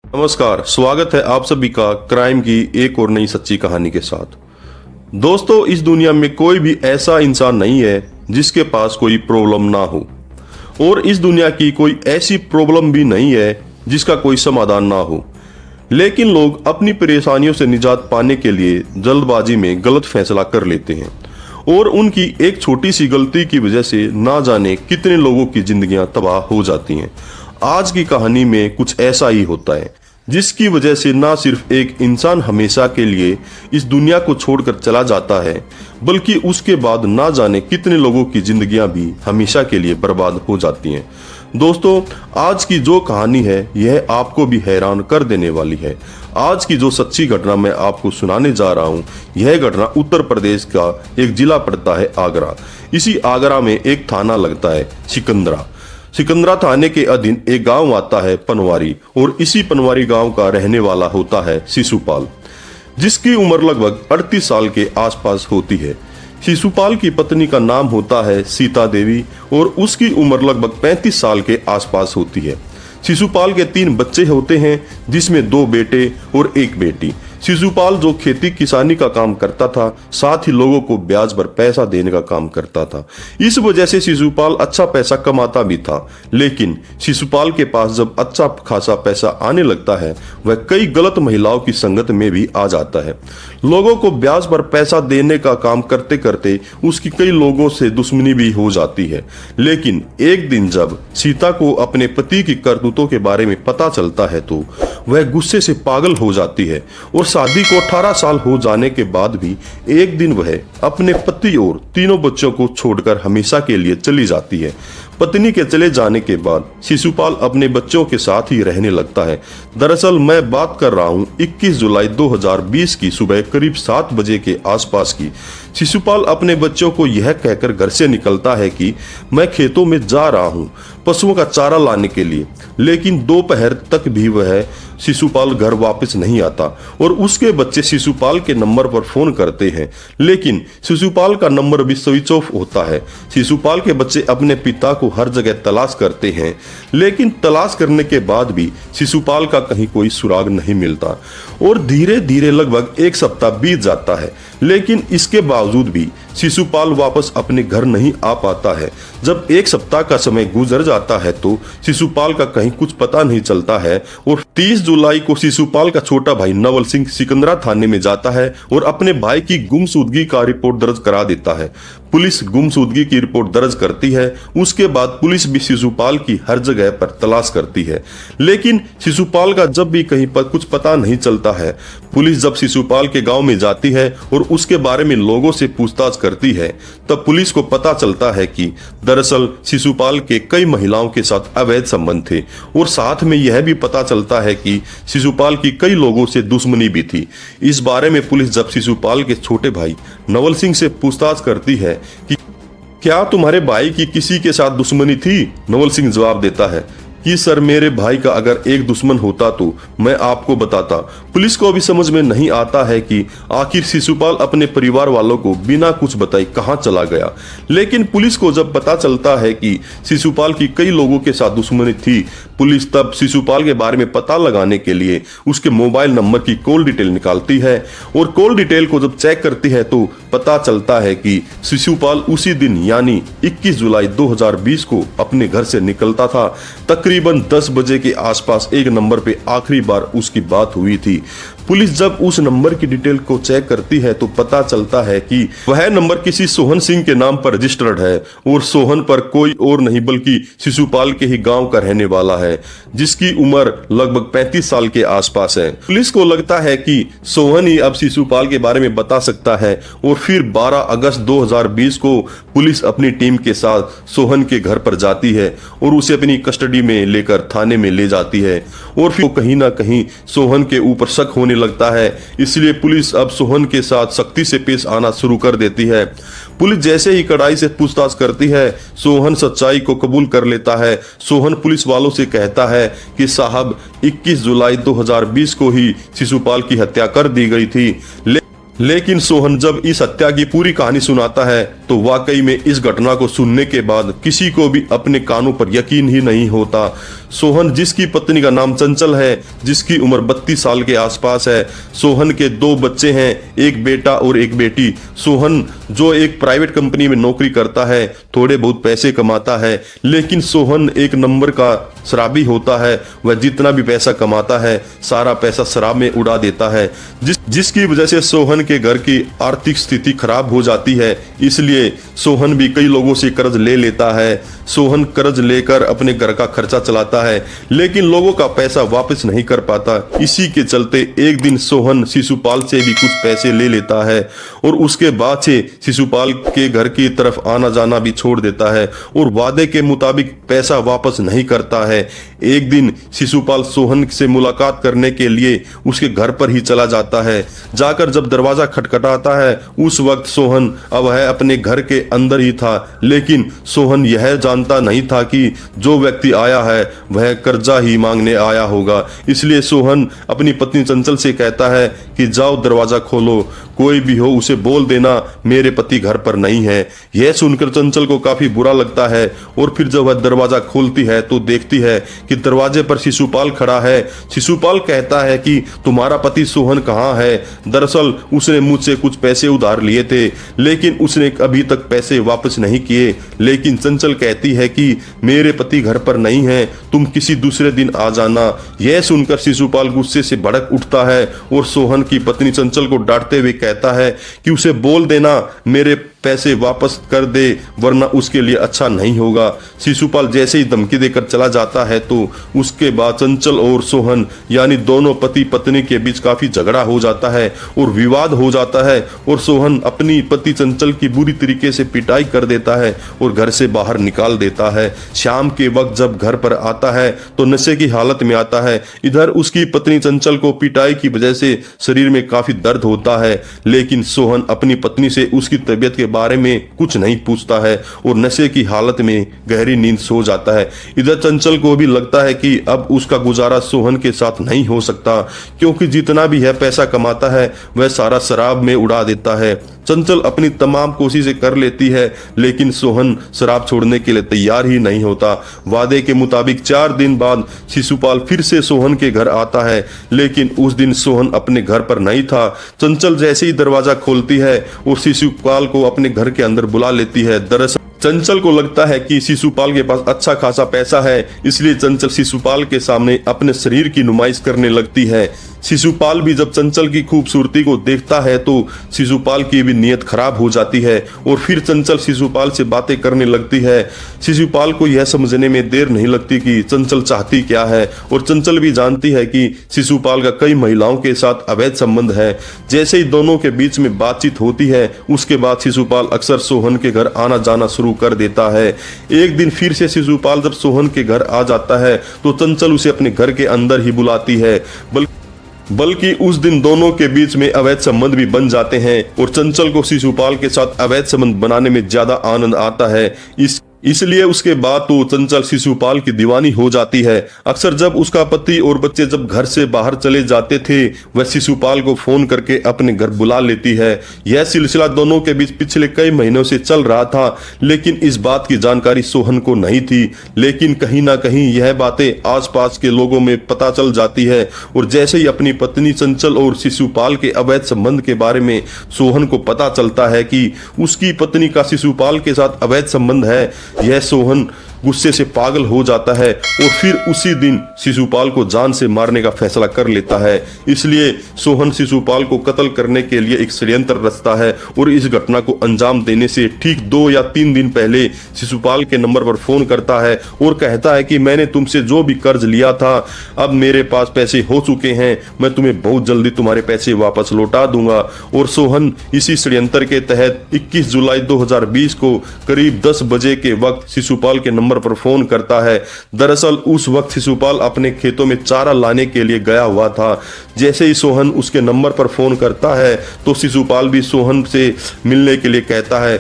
नमस्कार, स्वागत है आप सभी का क्राइम की एक और नई सच्ची कहानी के साथ। दोस्तों, इस दुनिया में कोई भी ऐसा इंसान नहीं है जिसके पास कोई प्रॉब्लम ना हो, और इस दुनिया की कोई ऐसी प्रॉब्लम भी नहीं है जिसका कोई समाधान ना हो। लेकिन लोग अपनी परेशानियों से निजात पाने के लिए जल्दबाजी में गलत फैसला कर लेते हैं, और उनकी एक छोटी सी गलती की वजह से ना जाने कितने लोगों की जिंदगियां तबाह हो जाती हैं। आज की कहानी में कुछ ऐसा ही होता है, जिसकी वजह से ना सिर्फ एक इंसान हमेशा के लिए इस दुनिया को छोड़कर चला जाता है, बल्कि उसके बाद ना जाने कितने लोगों की जिंदगियां भी हमेशा के लिए बर्बाद हो जाती हैं। दोस्तों, आज की जो कहानी है यह आपको भी हैरान कर देने वाली है। आज की जो सच्ची घटना मैं आपको सुनाने जा रहा हूं, यह घटना उत्तर प्रदेश का एक जिला पड़ता है आगरा। इसी आगरा में एक थाना लगता है सिकंदरा। सिकंदरा थाने के अधीन एक गांव आता है पनवारी, और इसी पनवारी गांव का रहने वाला होता है शिशुपाल, जिसकी उम्र लगभग 38 साल के आसपास होती है। शिशुपाल की पत्नी का नाम होता है सीता देवी, और उसकी उम्र लगभग 35 साल के आसपास होती है। शिशुपाल के 3 बच्चे होते हैं, जिसमें 2 बेटे और 1 बेटी। शिशुपाल जो खेती किसानी का काम करता था, साथ ही लोगों को ब्याज पर पैसा देने का काम करता था। इस वजह से शिशुपाल अच्छा पैसा कमाता भी था। लेकिन शिशुपाल के पास जब अच्छा खासा पैसा आने लगता है, वह कई गलत महिलाओं की संगत में भी आ जाता है। लोगों को ब्याज पर पैसा देने का काम करते करते उसकी कई लोगों से दुश्मनी भी हो जाती है। लेकिन एक दिन जब सीता को अपने पति की करतूतों के बारे में पता चलता है, तो वह गुस्से से पागल हो जाती है, और शादी को 18 साल हो जाने के बाद भी एक दिन वह अपने पति और 3 बच्चों को छोड़कर हमेशा के लिए चली जाती है। पत्नी के चले जाने के बाद शिशुपाल अपने बच्चों के साथ ही रहने लगता है। दरअसल मैं बात कर रहा हूँ 21 जुलाई 2020 की सुबह करीब 7 बजे के आसपास की। शिशुपाल अपने बच्चों को यह कहकर घर से निकलता है कि मैं खेतों में जा रहा हूँ पशुओं का चारा लाने के लिए। लेकिन दोपहर तक भी वह शिशुपाल घर वापस नहीं आता, और उसके बच्चे शिशुपाल के नंबर पर फोन करते हैं, लेकिन शिशुपाल का नंबर भी स्विच ऑफ होता है। शिशुपाल के बच्चे अपने पिता को हर जगह तलाश करते हैं, लेकिन तलाश करने के बाद भी शिशुपाल का कहीं कोई सुराग नहीं मिलता, और धीरे धीरे लगभग 1 सप्ताह बीत जाता है। लेकिन इसके बावजूद भी शिशुपाल वापस अपने घर नहीं आ पाता है। जब 1 सप्ताह का समय गुजर जाता है, तो शिशुपाल का कहीं कुछ पता नहीं चलता है, और 30 जुलाई को शिशुपाल का छोटा भाई नवल सिंह सिकंदरा थाने में जाता है और अपने भाई की गुमशुदगी का रिपोर्ट दर्ज करा देता है। पुलिस गुमशुदगी की रिपोर्ट दर्ज करती है। उसके बाद पुलिस भी शिशुपाल की हर जगह पर तलाश करती है, लेकिन शिशुपाल का जब भी कहीं पर कुछ पता नहीं चलता है। पुलिस जब शिशुपाल के गांव में जाती है और उसके बारे में लोगों से पूछताछ करती है, तब पुलिस को पता चलता है कि दरअसल शिशुपाल के कई महिलाओं के साथ अवैध संबंध थे, और साथ में यह भी पता चलता है कि शिशुपाल की कई लोगों से दुश्मनी भी थी। इस बारे में पुलिस जब शिशुपाल के छोटे भाई नवल सिंह से पूछताछ करती है कि क्या तुम्हारे भाई की किसी के साथ दुश्मनी थी, नवल सिंह जवाब देता है कि सर, मेरे भाई का अगर एक दुश्मन होता तो मैं आपको बताता। पुलिस को अभी समझ में नहीं आता है कि आखिर शिशुपाल अपने परिवार वालों को बिना कुछ बताए कहां चला गया। लेकिन पुलिस को जब पता चलता है कि शिशुपाल की कई लोगों के साथ दुश्मनी थी, पुलिस तब शिशुपाल के बारे में पता लगाने के लिए उसके मोबाइल नंबर की कॉल डिटेल निकालती है, और कॉल डिटेल को जब चेक करती है तो पता चलता है कि शिशुपाल उसी दिन यानी 21 जुलाई 2020 को अपने घर से निकलता था। तकरीबन 10 बजे के आसपास एक नंबर पे आखिरी बार उसकी बात हुई थी। पुलिस जब उस नंबर की डिटेल को चेक करती है तो पता चलता है कि वह नंबर किसी सोहन सिंह के नाम पर रजिस्टर्ड है, और सोहन पर कोई और नहीं बल्कि शिशुपाल के ही गांव का रहने वाला है, जिसकी उम्र लगभग 35 साल के आसपास है। पुलिस को लगता है कि सोहन ही अब शिशुपाल के बारे में बता सकता है, और फिर 12 अगस्त 2020 को पुलिस अपनी टीम के साथ सोहन के घर पर जाती है और उसे अपनी कस्टडी में लेकर थाने में ले जाती है, और फिर कहीं ना कहीं सोहन के ऊपर शक होने लगता है। इसलिए पुलिस अब सोहन के साथ सख्ती से पेश आना शुरू कर देती है। पुलिस जैसे ही कड़ाई से पूछताछ करती है, सोहन सच्चाई को कबूल कर लेता है। सोहन पुलिस वालों से कहता है कि साहब, 21 जुलाई 2020 को ही शिशुपाल की हत्या कर दी गई थी, लेकिन सोहन जब इस हत्या की पूरी कहानी सुनाता है तो वाकई में इस घटना को सुनने के बाद किसी को भी अपने कानों पर यकीन ही नहीं होता। सोहन, जिसकी पत्नी का नाम चंचल है, जिसकी उम्र 32 साल के आसपास है, सोहन के 2 बच्चे हैं, एक बेटा और एक बेटी। सोहन जो एक प्राइवेट कंपनी में नौकरी करता है, थोड़े बहुत पैसे कमाता है, लेकिन सोहन एक नंबर का शराबी होता है। वह जितना भी पैसा कमाता है सारा पैसा शराब में उड़ा देता है, जिसकी वजह से सोहन के घर की आर्थिक स्थिति खराब हो जाती है। इसलिए सोहन भी कई लोगों से कर्ज ले लेता है। सोहन कर्ज लेकर अपने घर का खर्चा चलाता है, लेकिन लोगों का पैसा वापस नहीं कर पाता। इसी के चलते एक दिन सोहन शिशुपाल से भी कुछ पैसे ले लेता है और उसके बाद से शिशुपाल के घर की तरफ आना जाना भी छोड़ देता है और वादे के मुताबिक पैसा वापस नहीं करता है। एक दिन शिशुपाल सोहन से मुलाकात करने के लिए उसके घर पर ही चला जाता है। जाकर जब दरवाजा खटखटाता है उस वक्त सोहन अब है अपने घर के अंदर ही था, लेकिन सोहन यह जानता नहीं था कि जो व्यक्ति आया है वह कर्जा ही मांगने आया होगा। इसलिए सोहन अपनी पत्नी चंचल से कहता है कि जाओ दरवाजा खोलो, कोई भी हो उसे बोल देना मेरे पति घर पर नहीं है। यह सुनकर चंचल को काफी बुरा लगता है और फिर जब वह दरवाजा खोलती है तो देखती है कि दरवाजे पर शिशुपाल खड़ा है। शिशुपाल कहता है कि तुम्हारा पति सोहन कहाँ है? दरअसल उसने मुझसे कुछ पैसे उधार लिए थे, लेकिन उसने अभी तक पैसे वापस नहीं किए। लेकिन चंचल कहती है कि मेरे पति घर पर नहीं है, तुम किसी दूसरे दिन आ जाना। यह सुनकर शिशुपाल गुस्से से भड़क उठता है और सोहन की पत्नी चंचल को डांटते हुए कहता है कि उसे बोल देना मेरे पैसे वापस कर दे, वरना उसके लिए अच्छा नहीं होगा। शिशुपाल जैसे ही धमकी देकर चला जाता है तो उसके बाद चंचल और सोहन यानी दोनों पति पत्नी के बीच काफी झगड़ा हो जाता है और विवाद हो जाता है और सोहन अपनी पति चंचल की बुरी तरीके से पिटाई कर देता है और घर से बाहर निकाल देता है। शाम के वक्त जब घर पर आता है तो नशे की हालत में आता है। इधर उसकी पत्नी चंचल को पिटाई की वजह से शरीर में काफी दर्द होता है, लेकिन सोहन अपनी पत्नी से उसकी तबीयत के बारे में कुछ नहीं पूछता है और नशे की हालत में गहरी नींद सो जाता है। इधर चंचल को भी लगता है कि अब उसका गुजारा सोहन के साथ नहीं हो सकता, क्योंकि जितना भी है पैसा कमाता है वह सारा शराब में उड़ा देता है। चंचल अपनी तमाम कोशिशें कर लेती है, लेकिन सोहन शराब छोड़ने के लिए तैयार ही नहीं होता। वादे के मुताबिक 4 दिन बाद शिशुपाल फिर से सोहन के घर आता है, लेकिन उस दिन सोहन अपने घर पर नहीं था। चंचल जैसे ही दरवाजा खोलती है और शिशुपाल को अपने घर के अंदर बुला लेती है। दरअसल चंचल को लगता है कि शिशुपाल के पास अच्छा खासा पैसा है, इसलिए चंचल शिशुपाल के सामने अपने शरीर की नुमाइश करने लगती है। शिशुपाल भी जब चंचल की खूबसूरती को देखता है तो शिशुपाल की भी नीयत खराब हो जाती है और फिर चंचल शिशुपाल से बातें करने लगती है। शिशुपाल को यह समझने में देर नहीं लगती कि चंचल चाहती क्या है और चंचल भी जानती है कि शिशुपाल का कई महिलाओं के साथ अवैध संबंध है। जैसे ही दोनों के बीच में बातचीत होती है उसके बाद शिशुपाल अक्सर सोहन के घर आना जाना शुरू कर देता है। एक दिन फिर से शिशुपाल जब सोहन के घर आ जाता है तो चंचल उसे अपने घर के अंदर ही बुलाती है, बल्कि उस दिन दोनों के बीच में अवैध संबंध भी बन जाते हैं और चंचल को शिशुपाल के साथ अवैध संबंध बनाने में ज्यादा आनंद आता है। इसलिए उसके बाद तो चंचल शिशुपाल की दीवानी हो जाती है। अक्सर जब उसका पति और बच्चे जब घर से बाहर चले जाते थे वह शिशुपाल को फोन करके अपने घर बुला लेती है। यह सिलसिला दोनों के बीच पिछले कई महीनों से चल रहा था, लेकिन इस बात की जानकारी सोहन को नहीं थी। लेकिन कहीं ना कहीं यह बातें आसपास के लोगों में पता चल जाती है और जैसे ही अपनी पत्नी चंचल और शिशुपाल के अवैध संबंध के बारे में सोहन को पता चलता है कि उसकी पत्नी का शिशुपाल के साथ अवैध संबंध है, यह सोहन गुस्से से पागल हो जाता है और फिर उसी दिन शिशुपाल को जान से मारने का फैसला कर लेता है। इसलिए सोहन शिशुपाल को कत्ल करने के लिए एक षड्यंत्र रचता है और इस घटना को अंजाम देने से ठीक 2 या 3 दिन पहले शिशुपाल के नंबर पर फोन करता है और कहता है कि मैंने तुमसे जो भी कर्ज लिया था अब मेरे पास पैसे हो चुके हैं, मैं तुम्हें बहुत जल्दी तुम्हारे पैसे वापस लौटा दूंगा। और सोहन इसी षड्यंत्र के तहत 21 जुलाई 2020 को करीब 10 बजे के वक्त शिशुपाल के नंबर पर फोन करता है। दरअसल उस वक्त शिशुपाल अपने खेतों में चारा लाने के लिए गया हुआ था। जैसे ही सोहन उसके नंबर पर फोन करता है तो शिशुपाल भी सोहन से मिलने के लिए कहता है।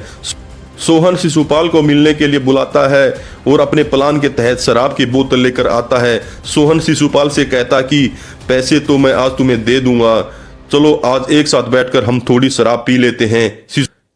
सोहन शिशुपाल को मिलने के लिए बुलाता है और अपने प्लान के तहत शराब की बोतल लेकर आता है। सोहन शिशुपाल से कहता कि पैसे तो मैं आज तुम्हें दे दूंगा, चलो आज एक साथ बैठकर हम थोड़ी शराब पी लेते हैं।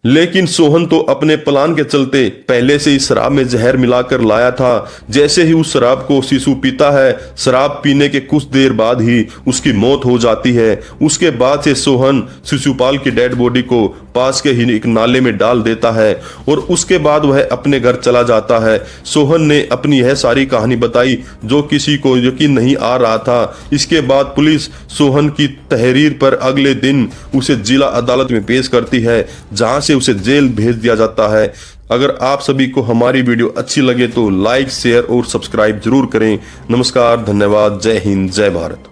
लेकिन सोहन तो अपने प्लान के चलते पहले से ही शराब में जहर मिलाकर लाया था। जैसे ही उस शराब को शिशु पीता है, शराब पीने के कुछ देर बाद ही उसकी मौत हो जाती है। उसके बाद से सोहन शिशुपाल की डेड बॉडी को पास के ही एक नाले में डाल देता है और उसके बाद वह अपने घर चला जाता है। सोहन ने अपनी यह सारी कहानी बताई जो किसी को यकीन नहीं आ रहा था। इसके बाद पुलिस सोहन की तहरीर पर अगले दिन उसे जिला अदालत में पेश करती है, जहां से उसे जेल भेज दिया जाता है। अगर आप सभी को हमारी वीडियो अच्छी लगे तो लाइक, शेयर और सब्सक्राइब जरूर करें। नमस्कार, धन्यवाद, जय हिंद, जय भारत।